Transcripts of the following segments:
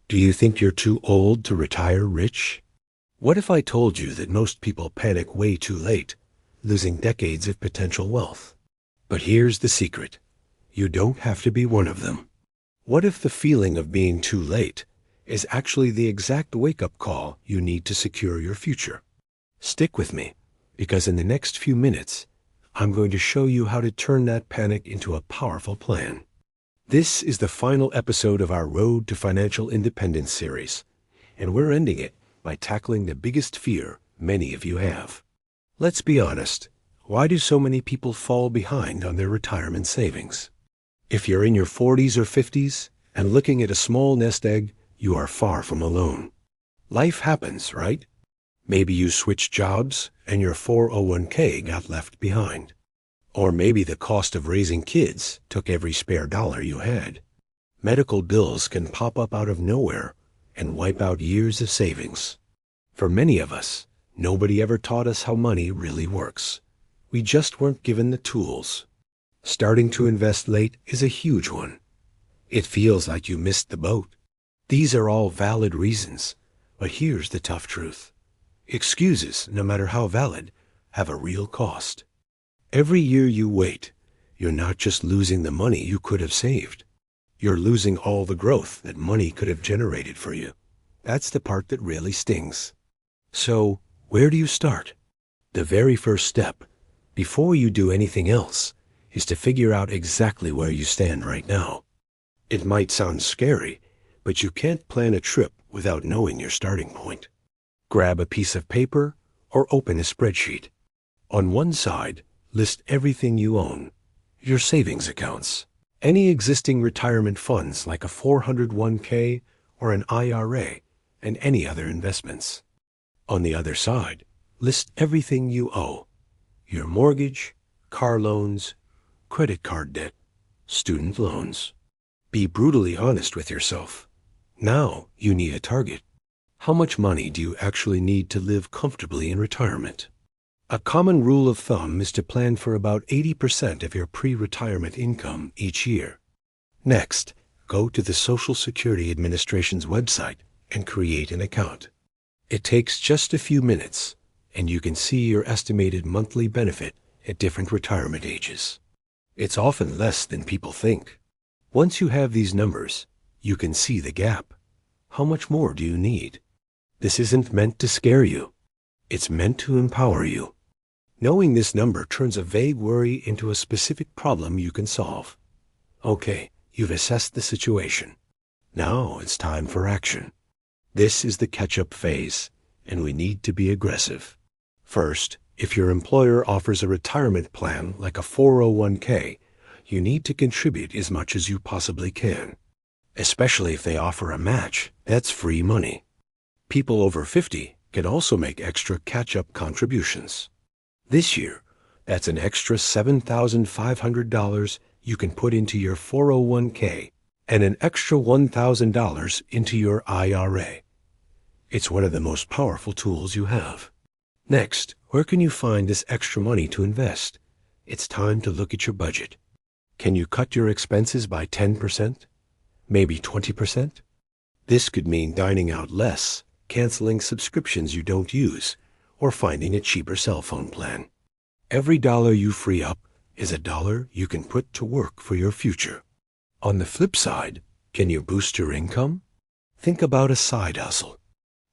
Do you think you're too old to retire rich? What if I told you that most people panic way too late, losing decades of potential wealth? But here's the secret. You don't have to be one of them. What if the feeling of being too late is actually the exact wake-up call you need to secure your future? Stick with me, because in the next few minutes, I'm going to show you how to turn that panic into a powerful plan. This is the final episode of our Road to Financial Independence series, and we're ending it by tackling the biggest fear many of you have. Let's be honest, why do so many people fall behind on their retirement savings? If you're in your 40s or 50s and looking at a small nest egg, you are far from alone. Life happens, right? Maybe you switched jobs and your 401k got left behind. Or maybe the cost of raising kids took every spare dollar you had. Medical bills can pop up out of nowhere and wipe out years of savings. For many of us, nobody ever taught us how money really works. We just weren't given the tools. Starting to invest late is a huge one. It feels like you missed the boat. These are all valid reasons, but here's the tough truth. Excuses, no matter how valid, have a real cost. Every year you wait, you're not just losing the money you could have saved. You're losing all the growth that money could have generated for you. That's the part that really stings. So, where do you start? The very first step, before you do anything else, is to figure out exactly where you stand right now. It might sound scary, but you can't plan a trip without knowing your starting point. Grab a piece of paper or open a spreadsheet. On one side, list everything you own, your savings accounts, any existing retirement funds like a 401k or an IRA, and any other investments. On the other side, list everything you owe, your mortgage, car loans, credit card debt, student loans. Be brutally honest with yourself. Now you need a target. How much money do you actually need to live comfortably in retirement? A common rule of thumb is to plan for about 80% of your pre-retirement income each year. Next, go to the Social Security Administration's website and create an account. It takes just a few minutes, and you can see your estimated monthly benefit at different retirement ages. It's often less than people think. Once you have these numbers, you can see the gap. How much more do you need? This isn't meant to scare you. It's meant to empower you. Knowing this number turns a vague worry into a specific problem you can solve. Okay, you've assessed the situation. Now it's time for action. This is the catch-up phase, and we need to be aggressive. First, if your employer offers a retirement plan like a 401k, you need to contribute as much as you possibly can. Especially if they offer a match, that's free money. People over 50 can also make extra catch-up contributions. This year, that's an extra $7,500 you can put into your 401k and an extra $1,000 into your IRA. It's one of the most powerful tools you have. Next, where can you find this extra money to invest? It's time to look at your budget. Can you cut your expenses by 10%? Maybe 20%? This could mean dining out less, canceling subscriptions you don't use, or finding a cheaper cell phone plan. Every dollar you free up is a dollar you can put to work for your future. On the flip side, can you boost your income? Think about a side hustle.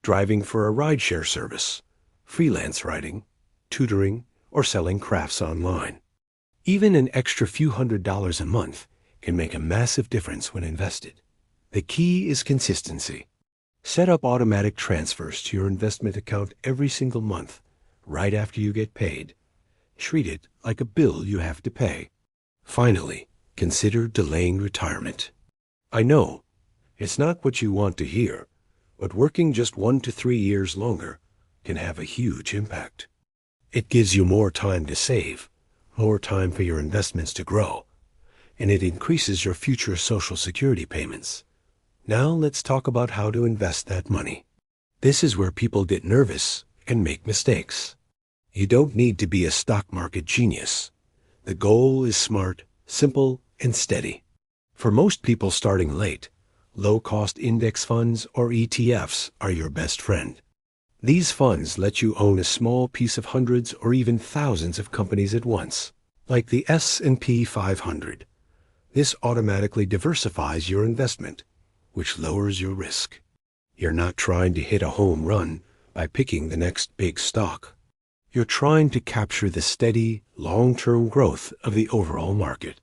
Driving for a rideshare service, freelance writing, tutoring, or selling crafts online. Even an extra few $100s a month can make a massive difference when invested. The key is consistency. Set up automatic transfers to your investment account every single month, right after you get paid. Treat it like a bill you have to pay. Finally, consider delaying retirement. I know, it's not what you want to hear, but working just 1 to 3 years longer can have a huge impact. It gives you more time to save, more time for your investments to grow, and it increases your future Social Security payments. Now let's talk about how to invest that money. This is where people get nervous and make mistakes. You don't need to be a stock market genius. The goal is smart, simple, and steady. For most people starting late, Low-cost index funds, or ETFs, are your best friend. These funds let you own a small piece of hundreds or even thousands of companies at once, like the S&P 500. This automatically diversifies your investment, which lowers your risk. You're not trying to hit a home run by picking the next big stock. You're trying to capture the steady, long-term growth of the overall market.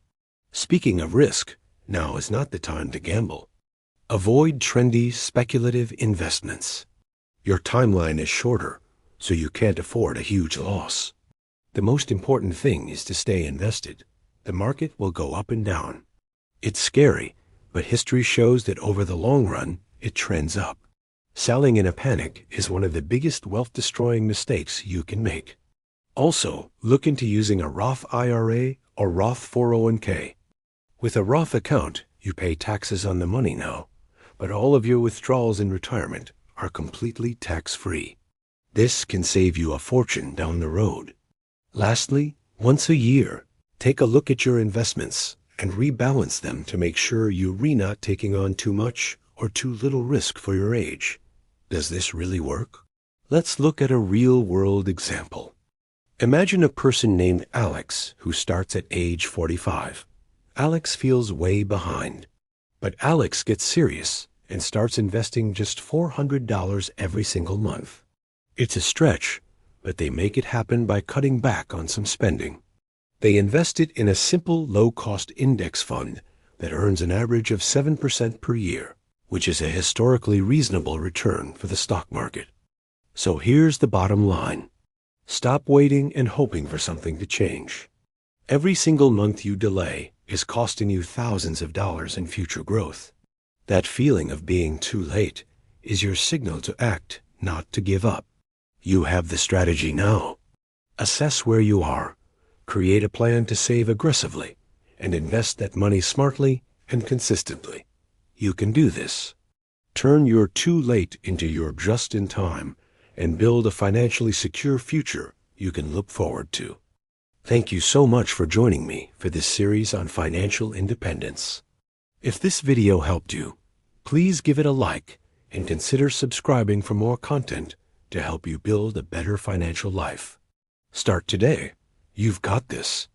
Speaking of risk, now is not the time to gamble. Avoid trendy, speculative investments. Your timeline is shorter, so you can't afford a huge loss. The most important thing is to stay invested. The market will go up and down. It's scary, but history shows that over the long run, it trends up. Selling in a panic is one of the biggest wealth-destroying mistakes you can make. Also, look into using a Roth IRA or Roth 401k. With a Roth account, you pay taxes on the money now, but all of your withdrawals in retirement are completely tax-free. This can save you a fortune down the road. Lastly, once a year, take a look at your investments and rebalance them to make sure you're not taking on too much or too little risk for your age. Does this really work? Let's look at a real-world example. Imagine a person named Alex who starts at age 45. Alex feels way behind. But Alex gets serious and starts investing just $400 every single month. It's a stretch, but they make it happen by cutting back on some spending. They invest it in a simple low-cost index fund that earns an average of 7% per year, which is a historically reasonable return for the stock market. So here's the bottom line. Stop waiting and hoping for something to change. Every single month you delay is costing you thousands of dollars in future growth. That feeling of being too late is your signal to act, not to give up. You have the strategy now. Assess where you are, create a plan to save aggressively, and invest that money smartly and consistently. You can do this. Turn your too late into your just in time and build a financially secure future you can look forward to. Thank you so much for joining me for this series on financial independence. If this video helped you, please give it a like and consider subscribing for more content to help you build a better financial life. Start today. You've got this.